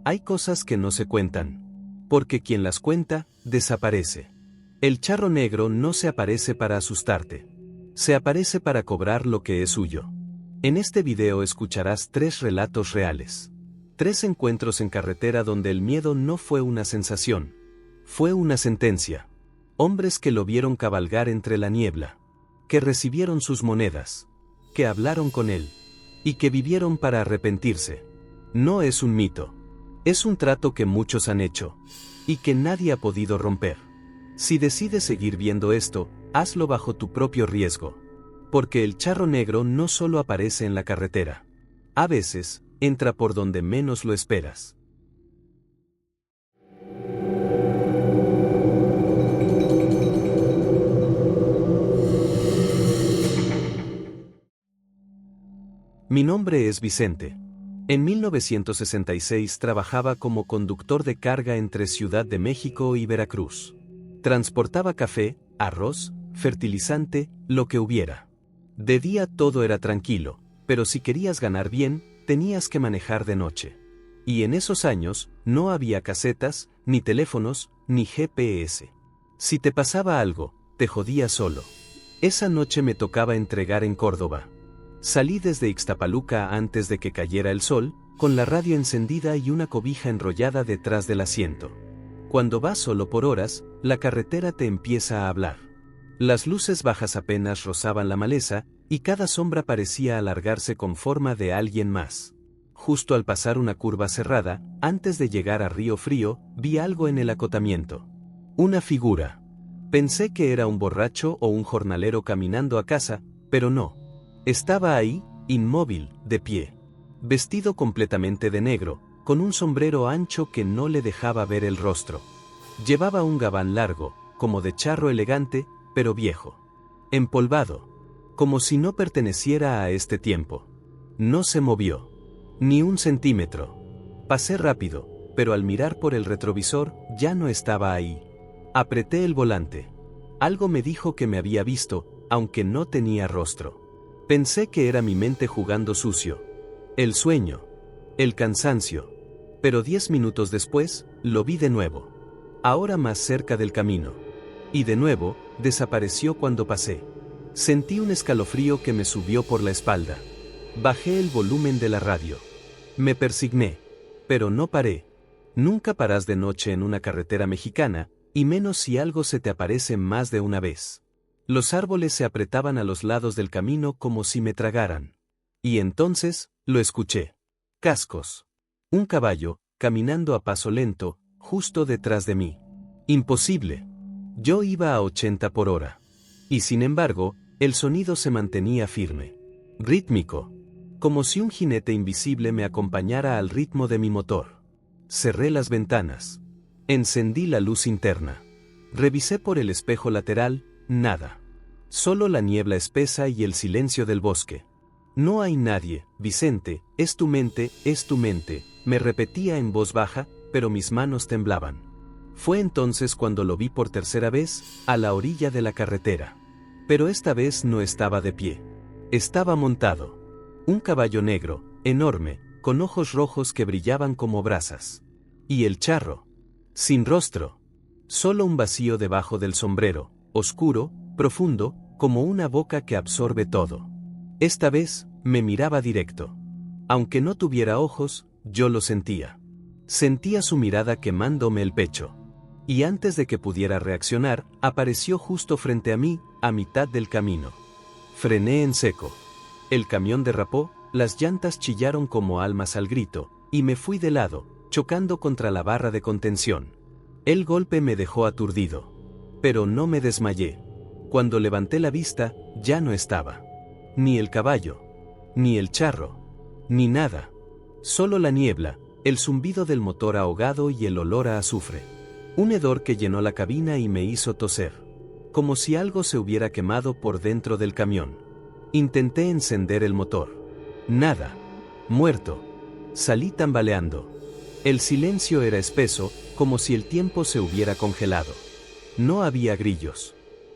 Hay cosas que no se cuentan. Porque quien las cuenta, desaparece. El charro negro no se aparece para asustarte. Se aparece para cobrar lo que es suyo. En este video escucharás 3 relatos reales. 3 encuentros en carretera donde el miedo no fue una sensación. Fue una sentencia. Hombres que lo vieron cabalgar entre la niebla. Que recibieron sus monedas. Que hablaron con él. Y que vivieron para arrepentirse. No es un mito. Es un trato que muchos han hecho. Y que nadie ha podido romper. Si decides seguir viendo esto, hazlo bajo tu propio riesgo. Porque el charro negro no solo aparece en la carretera. A veces, entra por donde menos lo esperas. Mi nombre es Vicente. En 1966 trabajaba como conductor de carga entre Ciudad de México y Veracruz. Transportaba café, arroz, fertilizante, lo que hubiera. De día todo era tranquilo, pero si querías ganar bien, tenías que manejar de noche. Y en esos años, no había casetas, ni teléfonos, ni GPS. Si te pasaba algo, te jodías solo. Esa noche me tocaba entregar en Córdoba. Salí desde Ixtapaluca antes de que cayera el sol, con la radio encendida y una cobija enrollada detrás del asiento. Cuando vas solo por horas, la carretera te empieza a hablar. Las luces bajas apenas rozaban la maleza, y cada sombra parecía alargarse con forma de alguien más. Justo al pasar una curva cerrada, antes de llegar a Río Frío, vi algo en el acotamiento. Una figura. Pensé que era un borracho o un jornalero caminando a casa, pero no. Estaba ahí, inmóvil, de pie. Vestido completamente de negro, con un sombrero ancho que no le dejaba ver el rostro. Llevaba un gabán largo, como de charro elegante, pero viejo. Empolvado. Como si no perteneciera a este tiempo. No se movió. Ni un centímetro. Pasé rápido, pero al mirar por el retrovisor, ya no estaba ahí. Apreté el volante. Algo me dijo que me había visto, aunque no tenía rostro. Pensé que era mi mente jugando sucio. El sueño. El cansancio. Pero 10 minutos después, lo vi de nuevo. Ahora más cerca del camino. Y de nuevo, desapareció cuando pasé. Sentí un escalofrío que me subió por la espalda. Bajé el volumen de la radio. Me persigné. Pero no paré. Nunca paras de noche en una carretera mexicana, y menos si algo se te aparece más de una vez. Los árboles se apretaban a los lados del camino como si me tragaran. Y entonces, lo escuché. Cascos. Un caballo, caminando a paso lento, justo detrás de mí. Imposible. Yo iba a 80 por hora. Y sin embargo, el sonido se mantenía firme. Rítmico. Como si un jinete invisible me acompañara al ritmo de mi motor. Cerré las ventanas. Encendí la luz interna. Revisé por el espejo lateral, nada. Solo la niebla espesa y el silencio del bosque. No hay nadie, Vicente, es tu mente, me repetía en voz baja, pero mis manos temblaban. Fue entonces cuando lo vi por tercera vez, a la orilla de la carretera. Pero esta vez no estaba de pie. Estaba montado. Un caballo negro, enorme, con ojos rojos que brillaban como brasas. Y el charro. Sin rostro. Solo un vacío debajo del sombrero, oscuro, profundo, como una boca que absorbe todo. Esta vez, me miraba directo. Aunque no tuviera ojos, yo lo sentía. Sentía su mirada quemándome el pecho. Y antes de que pudiera reaccionar, apareció justo frente a mí, a mitad del camino. Frené en seco. El camión derrapó, las llantas chillaron como almas al grito, y me fui de lado, chocando contra la barra de contención. El golpe me dejó aturdido. Pero no me desmayé. Cuando levanté la vista, ya no estaba. Ni el caballo. Ni el charro. Ni nada. Solo la niebla, el zumbido del motor ahogado y el olor a azufre. Un hedor que llenó la cabina y me hizo toser. Como si algo se hubiera quemado por dentro del camión. Intenté encender el motor. Nada. Muerto. Salí tambaleando. El silencio era espeso, como si el tiempo se hubiera congelado. No había grillos.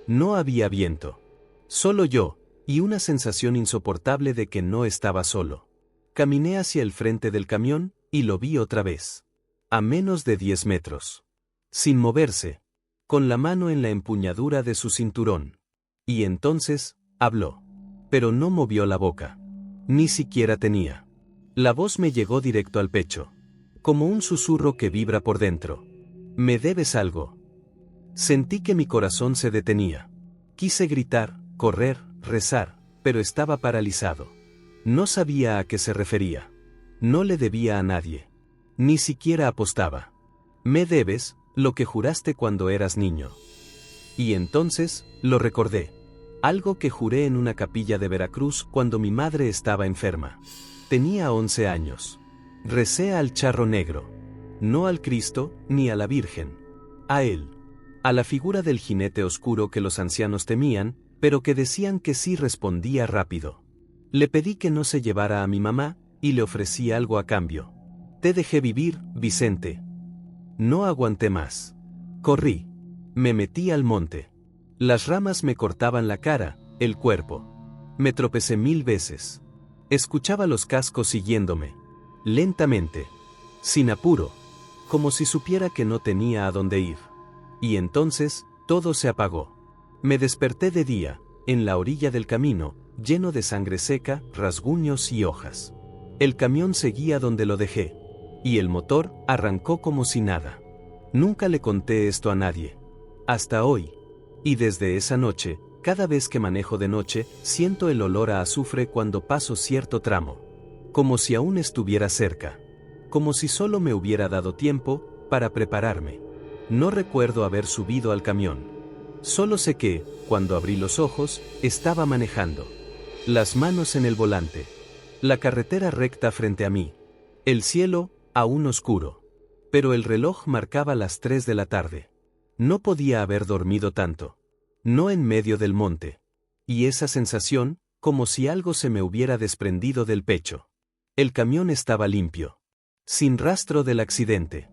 No había viento. Solo yo, y una sensación insoportable de que no estaba solo. Caminé hacia el frente del camión, y lo vi otra vez. a menos de 10 metros. Sin moverse, con la mano en la empuñadura de su cinturón. Y entonces, habló. Pero no movió la boca. Ni siquiera tenía. La voz me llegó directo al pecho. Como un susurro que vibra por dentro. ¿Me debes algo? Sentí que mi corazón se detenía. Quise gritar, correr, rezar, pero estaba paralizado. No sabía a qué se refería. No le debía a nadie. Ni siquiera apostaba. Me debes lo que juraste cuando eras niño. Y entonces, lo recordé. Algo que juré en una capilla de Veracruz cuando mi madre estaba enferma. Tenía 11 años. Recé al charro negro. No al Cristo, ni a la Virgen. A él. A la figura del jinete oscuro que los ancianos temían, pero que decían que sí respondía rápido. Le pedí que no se llevara a mi mamá, y le ofrecí algo a cambio. Te dejé vivir, Vicente. No aguanté más. Corrí. Me metí al monte. Las ramas me cortaban la cara, el cuerpo. Me tropecé 1000 veces. Escuchaba los cascos siguiéndome. Lentamente. Sin apuro. Como si supiera que no tenía a dónde ir. Y entonces, todo se apagó. Me desperté de día, en la orilla del camino, lleno de sangre seca, rasguños y hojas. El camión seguía donde lo dejé. Y el motor arrancó como si nada. Nunca le conté esto a nadie. Hasta hoy. Y desde esa noche, cada vez que manejo de noche, siento el olor a azufre cuando paso cierto tramo. Como si aún estuviera cerca. Como si solo me hubiera dado tiempo para prepararme. No recuerdo haber subido al camión. Solo sé que, cuando abrí los ojos, estaba manejando. Las manos en el volante. La carretera recta frente a mí. El cielo, aún oscuro. Pero el reloj marcaba las 3 de la tarde. No podía haber dormido tanto. No en medio del monte. Y esa sensación, como si algo se me hubiera desprendido del pecho. El camión estaba limpio. Sin rastro del accidente.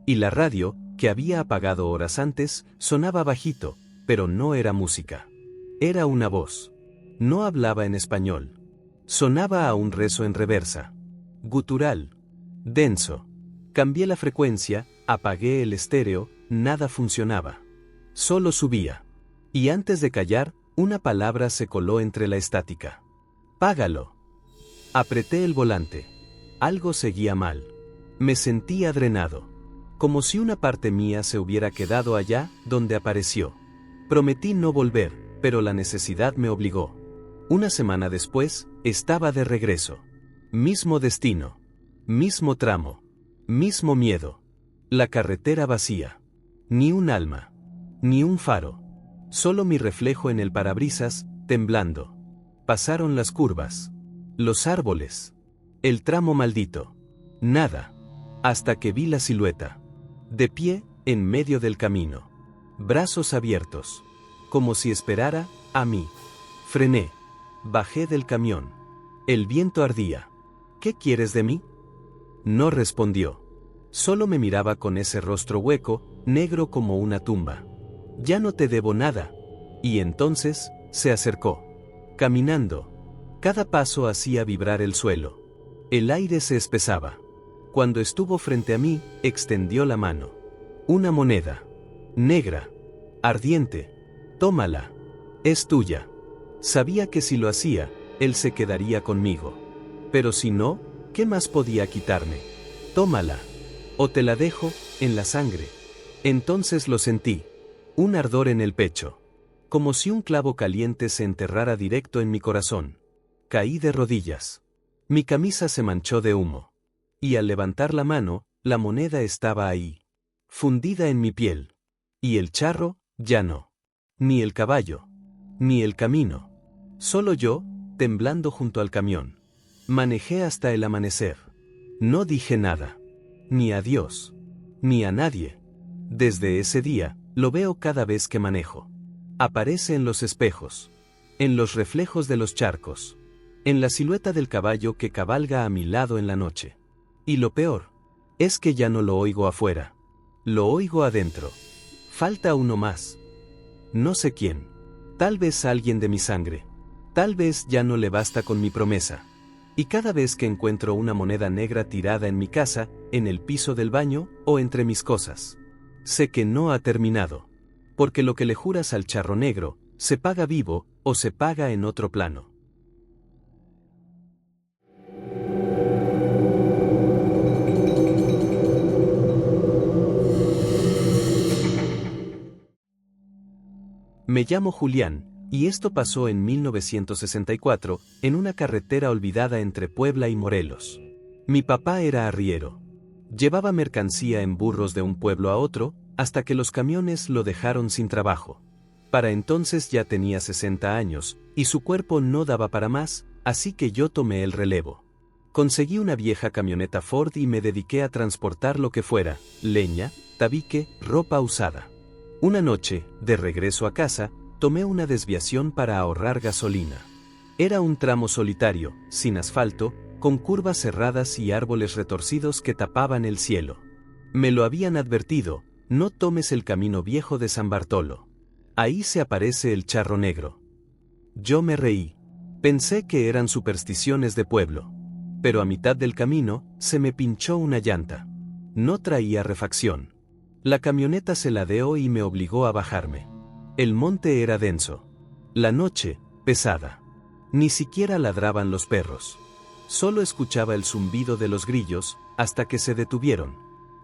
Y la radio, que había apagado horas antes, sonaba bajito, pero no era música. Era una voz. No hablaba en español. Sonaba a un rezo en reversa. Gutural. Denso. Cambié la frecuencia, apagué el estéreo, nada funcionaba. Solo subía. Y antes de callar, una palabra se coló entre la estática. Págalo. Apreté el volante. Algo seguía mal. Me sentía drenado. Como si una parte mía se hubiera quedado allá, donde apareció. Prometí no volver, pero la necesidad me obligó. Una semana después, estaba de regreso. Mismo destino. Mismo tramo. Mismo miedo. La carretera vacía. Ni un alma. Ni un faro. Solo mi reflejo en el parabrisas, temblando. Pasaron las curvas. Los árboles. El tramo maldito. Nada. Hasta que vi la silueta. De pie, en medio del camino. Brazos abiertos. Como si esperara, a mí. Frené. Bajé del camión. El viento ardía. ¿Qué quieres de mí? No respondió. Solo me miraba con ese rostro hueco, negro como una tumba. Ya no te debo nada. Y entonces, se acercó. Caminando. Cada paso hacía vibrar el suelo. El aire se espesaba. Cuando estuvo frente a mí, extendió la mano. Una moneda. Negra. Ardiente. Tómala. Es tuya. Sabía que si lo hacía, él se quedaría conmigo. Pero si no, ¿qué más podía quitarme? Tómala. O te la dejo, en la sangre. Entonces lo sentí. Un ardor en el pecho. Como si un clavo caliente se enterrara directo en mi corazón. Caí de rodillas. Mi camisa se manchó de humo. Y al levantar la mano, la moneda estaba ahí. Fundida en mi piel. Y el charro, ya no. Ni el caballo. Ni el camino. Solo yo, temblando junto al camión. Manejé hasta el amanecer. No dije nada. Ni a Dios. Ni a nadie. Desde ese día, lo veo cada vez que manejo. Aparece en los espejos. En los reflejos de los charcos. En la silueta del caballo que cabalga a mi lado en la noche. Y lo peor, es que ya no lo oigo afuera. Lo oigo adentro. Falta uno más. No sé quién. Tal vez alguien de mi sangre. Tal vez ya no le basta con mi promesa. Y cada vez que encuentro una moneda negra tirada en mi casa, en el piso del baño o entre mis cosas, sé que no ha terminado. Porque lo que le juras al charro negro, se paga vivo o se paga en otro plano. Me llamo Julián, y esto pasó en 1964, en una carretera olvidada entre Puebla y Morelos. Mi papá era arriero. Llevaba mercancía en burros de un pueblo a otro, hasta que los camiones lo dejaron sin trabajo. Para entonces ya tenía 60 años, y su cuerpo no daba para más, así que yo tomé el relevo. Conseguí una vieja camioneta Ford y me dediqué a transportar lo que fuera, leña, tabique, ropa usada. Una noche, de regreso a casa, tomé una desviación para ahorrar gasolina. Era un tramo solitario, sin asfalto, con curvas cerradas y árboles retorcidos que tapaban el cielo. Me lo habían advertido, no tomes el camino viejo de San Bartolo. Ahí se aparece el charro negro. Yo me reí. Pensé que eran supersticiones de pueblo. Pero a mitad del camino, se me pinchó una llanta. No traía refacción. La camioneta se ladeó y me obligó a bajarme. El monte era denso. La noche, pesada. Ni siquiera ladraban los perros. Solo escuchaba el zumbido de los grillos, hasta que se detuvieron.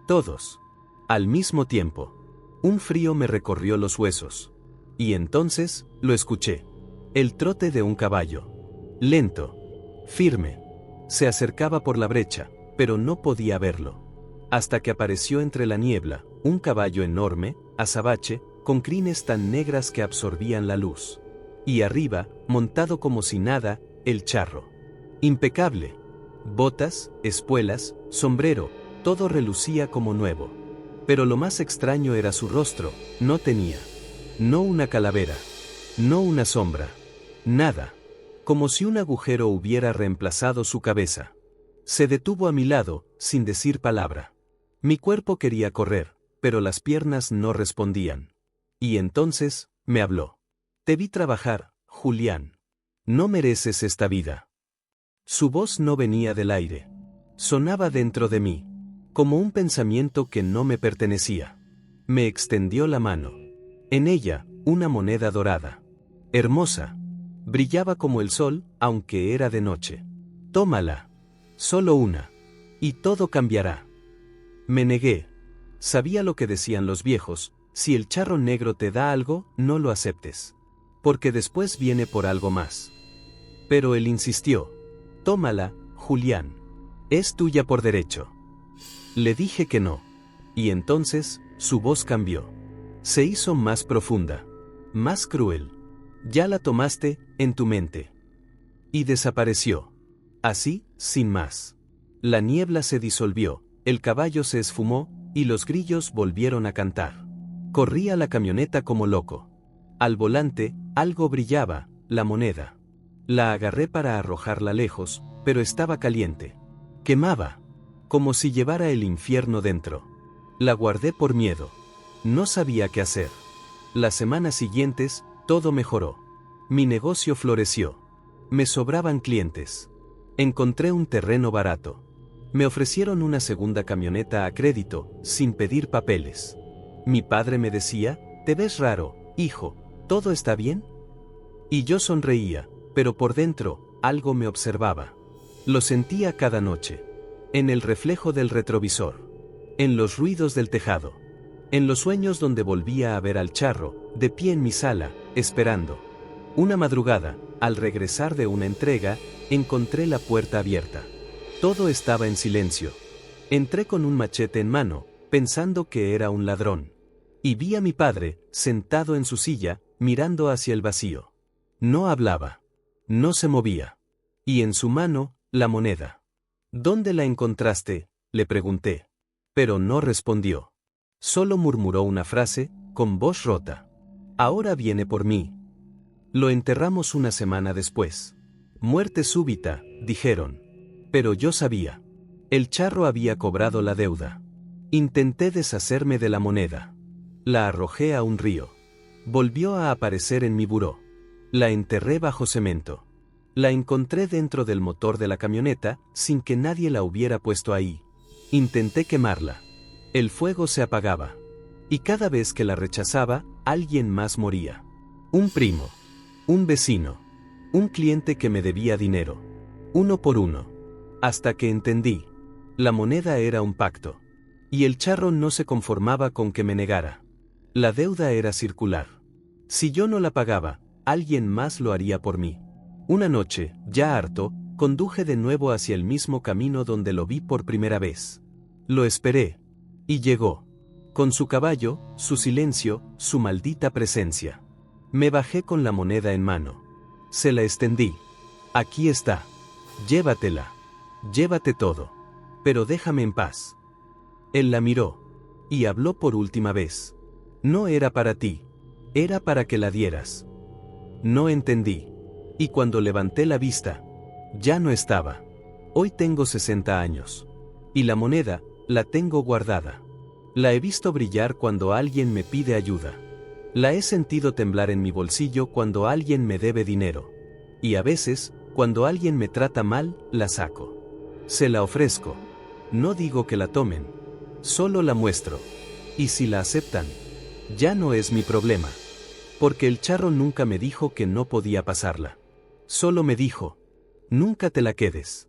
Todos. Al mismo tiempo. Un frío me recorrió los huesos. Y entonces, lo escuché. El trote de un caballo. Lento. Firme. Se acercaba por la brecha, pero no podía verlo. Hasta que apareció entre la niebla, un caballo enorme, azabache, con crines tan negras que absorbían la luz. Y arriba, montado como si nada, el charro. Impecable. Botas, espuelas, sombrero, todo relucía como nuevo. Pero lo más extraño era su rostro, no tenía. No una calavera. No una sombra. Nada. Como si un agujero hubiera reemplazado su cabeza. Se detuvo a mi lado, sin decir palabra. Mi cuerpo quería correr, pero las piernas no respondían. Y entonces, me habló. Te vi trabajar, Julián. No mereces esta vida. Su voz no venía del aire. Sonaba dentro de mí, como un pensamiento que no me pertenecía. Me extendió la mano. En ella, una moneda dorada. Hermosa. Brillaba como el sol, aunque era de noche. Tómala. Solo una. Y todo cambiará. Me negué. Sabía lo que decían los viejos, si el charro negro te da algo, no lo aceptes. Porque después viene por algo más. Pero él insistió. Tómala, Julián. Es tuya por derecho. Le dije que no. Y entonces, su voz cambió. Se hizo más profunda. Más cruel. Ya la tomaste, en tu mente. Y desapareció. Así, sin más. La niebla se disolvió, el caballo se esfumó, y los grillos volvieron a cantar. Corrí a la camioneta como loco. Al volante, algo brillaba, la moneda. La agarré para arrojarla lejos, pero estaba caliente. Quemaba. Como si llevara el infierno dentro. La guardé por miedo. No sabía qué hacer. Las semanas siguientes, todo mejoró. Mi negocio floreció. Me sobraban clientes. Encontré un terreno barato. Me ofrecieron una segunda camioneta a crédito, sin pedir papeles. Mi padre me decía, te ves raro, hijo, ¿todo está bien? Y yo sonreía, pero por dentro, algo me observaba. Lo sentía cada noche. En el reflejo del retrovisor. En los ruidos del tejado. En los sueños donde volvía a ver al charro, de pie en mi sala, esperando. Una madrugada, al regresar de una entrega, encontré la puerta abierta. Todo estaba en silencio. Entré con un machete en mano, pensando que era un ladrón. Y vi a mi padre, sentado en su silla, mirando hacia el vacío. No hablaba. No se movía. Y en su mano, la moneda. ¿Dónde la encontraste?, le pregunté. Pero no respondió. Solo murmuró una frase, con voz rota. Ahora viene por mí. Lo enterramos una semana después. Muerte súbita, dijeron. Pero yo sabía. El charro había cobrado la deuda. Intenté deshacerme de la moneda. La arrojé a un río. Volvió a aparecer en mi buró. La enterré bajo cemento. La encontré dentro del motor de la camioneta, sin que nadie la hubiera puesto ahí. Intenté quemarla. El fuego se apagaba. Y cada vez que la rechazaba, alguien más moría. Un primo. Un vecino. Un cliente que me debía dinero. Uno por uno. Hasta que entendí. La moneda era un pacto. Y el charro no se conformaba con que me negara. La deuda era circular. Si yo no la pagaba, alguien más lo haría por mí. Una noche, ya harto, conduje de nuevo hacia el mismo camino donde lo vi por primera vez. Lo esperé. Y llegó. Con su caballo, su silencio, su maldita presencia. Me bajé con la moneda en mano. Se la extendí. Aquí está. Llévatela. Llévate todo. Pero déjame en paz. Él la miró. Y habló por última vez. No era para ti. Era para que la dieras. No entendí. Y cuando levanté la vista, ya no estaba. Hoy tengo 60 años. Y la moneda, la tengo guardada. La he visto brillar cuando alguien me pide ayuda. La he sentido temblar en mi bolsillo cuando alguien me debe dinero. Y a veces, cuando alguien me trata mal, la saco. Se la ofrezco. No digo que la tomen. Solo la muestro. Y si la aceptan, ya no es mi problema. Porque el charro nunca me dijo que no podía pasarla. Solo me dijo, nunca te la quedes.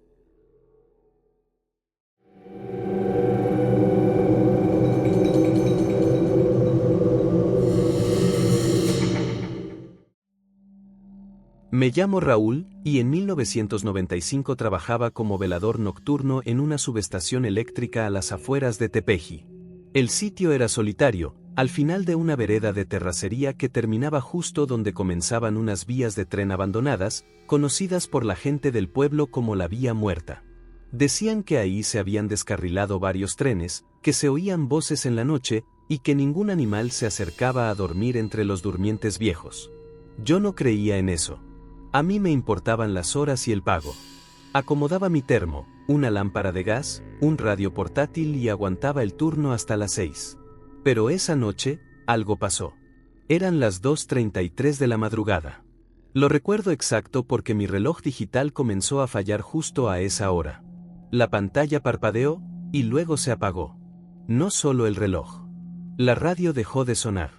Me llamo Raúl, y en 1995 trabajaba como velador nocturno en una subestación eléctrica a las afueras de Tepeji. El sitio era solitario, al final de una vereda de terracería que terminaba justo donde comenzaban unas vías de tren abandonadas, conocidas por la gente del pueblo como la Vía Muerta. Decían que ahí se habían descarrilado varios trenes, que se oían voces en la noche, y que ningún animal se acercaba a dormir entre los durmientes viejos. Yo no creía en eso. A mí me importaban las horas y el pago. Acomodaba mi termo, una lámpara de gas, un radio portátil y aguantaba el turno hasta las 6. Pero esa noche, algo pasó. Eran las 2:33 de la madrugada. Lo recuerdo exacto porque mi reloj digital comenzó a fallar justo a esa hora. La pantalla parpadeó, y luego se apagó. No solo el reloj. La radio dejó de sonar.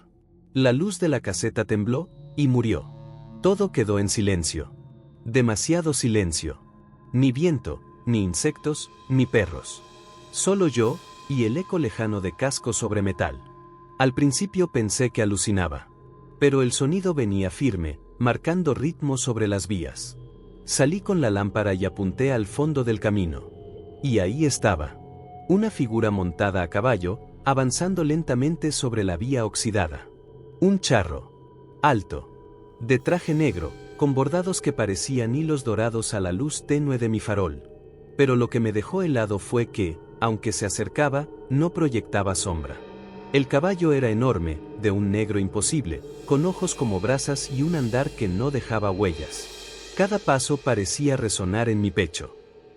La luz de la caseta tembló, y murió. Todo quedó en silencio. Demasiado silencio. Ni viento, ni insectos, ni perros. Solo yo, y el eco lejano de casco sobre metal. Al principio pensé que alucinaba. Pero el sonido venía firme, marcando ritmo sobre las vías. Salí con la lámpara y apunté al fondo del camino. Y ahí estaba. Una figura montada a caballo, avanzando lentamente sobre la vía oxidada. Un charro. Alto. De traje negro, con bordados que parecían hilos dorados a la luz tenue de mi farol. Pero lo que me dejó helado fue que, aunque se acercaba, no proyectaba sombra. El caballo era enorme, de un negro imposible, con ojos como brasas y un andar que no dejaba huellas. Cada paso parecía resonar en mi pecho.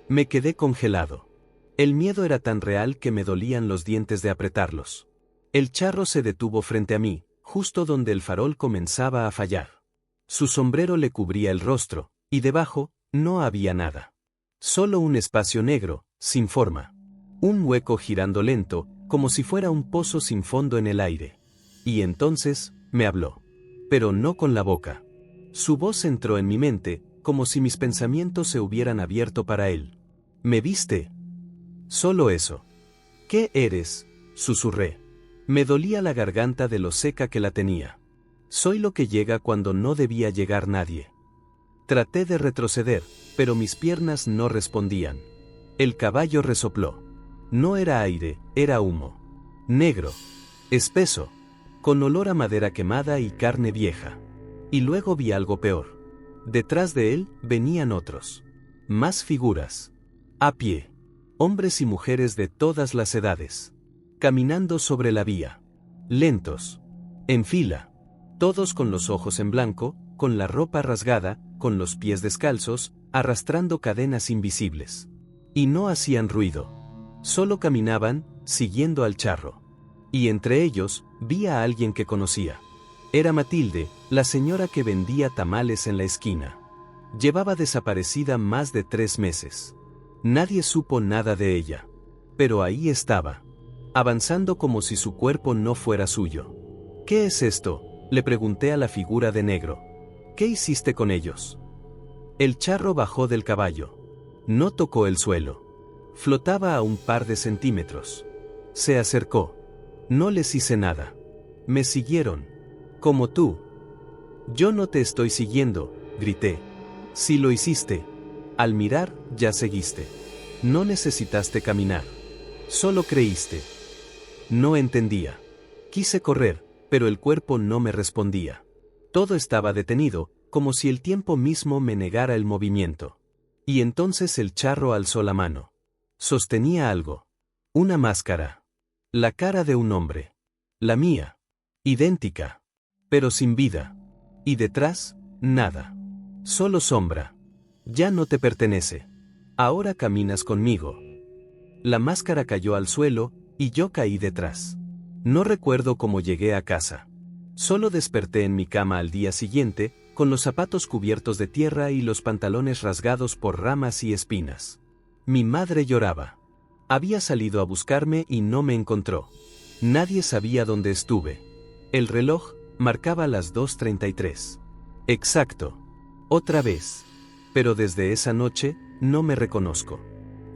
Me quedé congelado. El miedo era tan real que me dolían los dientes de apretarlos. El charro se detuvo frente a mí, justo donde el farol comenzaba a fallar. Su sombrero le cubría el rostro, y debajo, no había nada. Solo un espacio negro, sin forma. Un hueco girando lento, como si fuera un pozo sin fondo en el aire. Y entonces, me habló. Pero no con la boca. Su voz entró en mi mente, como si mis pensamientos se hubieran abierto para él. ¿Me viste? Solo eso. ¿Qué eres? Susurré. Me dolía la garganta de lo seca que la tenía. Soy lo que llega cuando no debía llegar nadie. Traté de retroceder, pero mis piernas no respondían. El caballo resopló. No era aire, era humo. Negro. Espeso. Con olor a madera quemada y carne vieja. Y luego vi algo peor. Detrás de él, venían otros. Más figuras. A pie. Hombres y mujeres de todas las edades. Caminando sobre la vía. Lentos. En fila. Todos con los ojos en blanco, con la ropa rasgada, con los pies descalzos, arrastrando cadenas invisibles. Y no hacían ruido. Solo caminaban, siguiendo al charro. Y entre ellos, vi a alguien que conocía. Era Matilde, la señora que vendía tamales en la esquina. Llevaba desaparecida más de 3 meses. Nadie supo nada de ella. Pero ahí estaba, avanzando como si su cuerpo no fuera suyo. ¿Qué es esto?, le pregunté a la figura de negro. ¿Qué hiciste con ellos? El charro bajó del caballo. No tocó el suelo. Flotaba a un par de centímetros. Se acercó. No les hice nada. Me siguieron. Como tú. Yo no te estoy siguiendo, grité. Si lo hiciste. Al mirar, ya seguiste. No necesitaste caminar. Solo creíste. No entendía. Quise correr, pero el cuerpo no me respondía. Todo estaba detenido, como si el tiempo mismo me negara el movimiento. Y entonces el charro alzó la mano. Sostenía algo. Una máscara. La cara de un hombre. La mía. Idéntica. Pero sin vida. Y detrás, nada. Solo sombra. Ya no te pertenece. Ahora caminas conmigo. La máscara cayó al suelo, y yo caí detrás. No recuerdo cómo llegué a casa. Solo desperté en mi cama al día siguiente, con los zapatos cubiertos de tierra y los pantalones rasgados por ramas y espinas. Mi madre lloraba. Había salido a buscarme y no me encontró. Nadie sabía dónde estuve. El reloj marcaba las 2:33. Exacto. Otra vez. Pero desde esa noche, no me reconozco.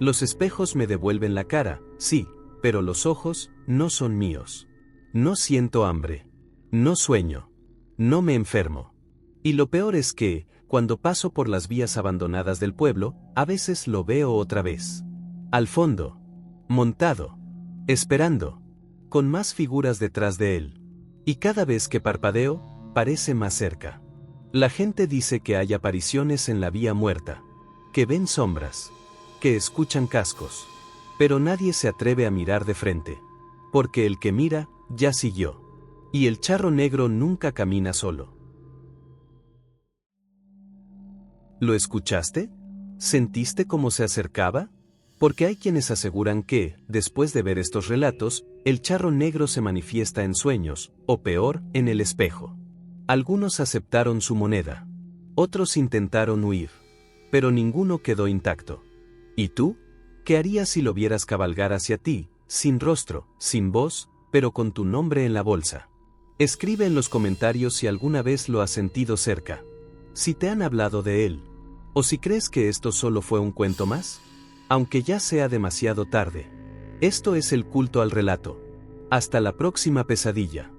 Los espejos me devuelven la cara, sí, pero los ojos no son míos. No siento hambre. No sueño. No me enfermo. Y lo peor es que, cuando paso por las vías abandonadas del pueblo, a veces lo veo otra vez. Al fondo. Montado. Esperando. Con más figuras detrás de él. Y cada vez que parpadeo, parece más cerca. La gente dice que hay apariciones en la vía muerta. Que ven sombras. Que escuchan cascos. Pero nadie se atreve a mirar de frente. Porque el que mira, ya siguió. Y el charro negro nunca camina solo. ¿Lo escuchaste? ¿Sentiste cómo se acercaba? Porque hay quienes aseguran que, después de ver estos relatos, el charro negro se manifiesta en sueños, o peor, en el espejo. Algunos aceptaron su moneda. Otros intentaron huir. Pero ninguno quedó intacto. ¿Y tú? ¿Qué harías si lo vieras cabalgar hacia ti, sin rostro, sin voz, pero con tu nombre en la bolsa? Escribe en los comentarios si alguna vez lo has sentido cerca. Si te han hablado de él. O si crees que esto solo fue un cuento más. Aunque ya sea demasiado tarde. Esto es el culto al relato. Hasta la próxima pesadilla.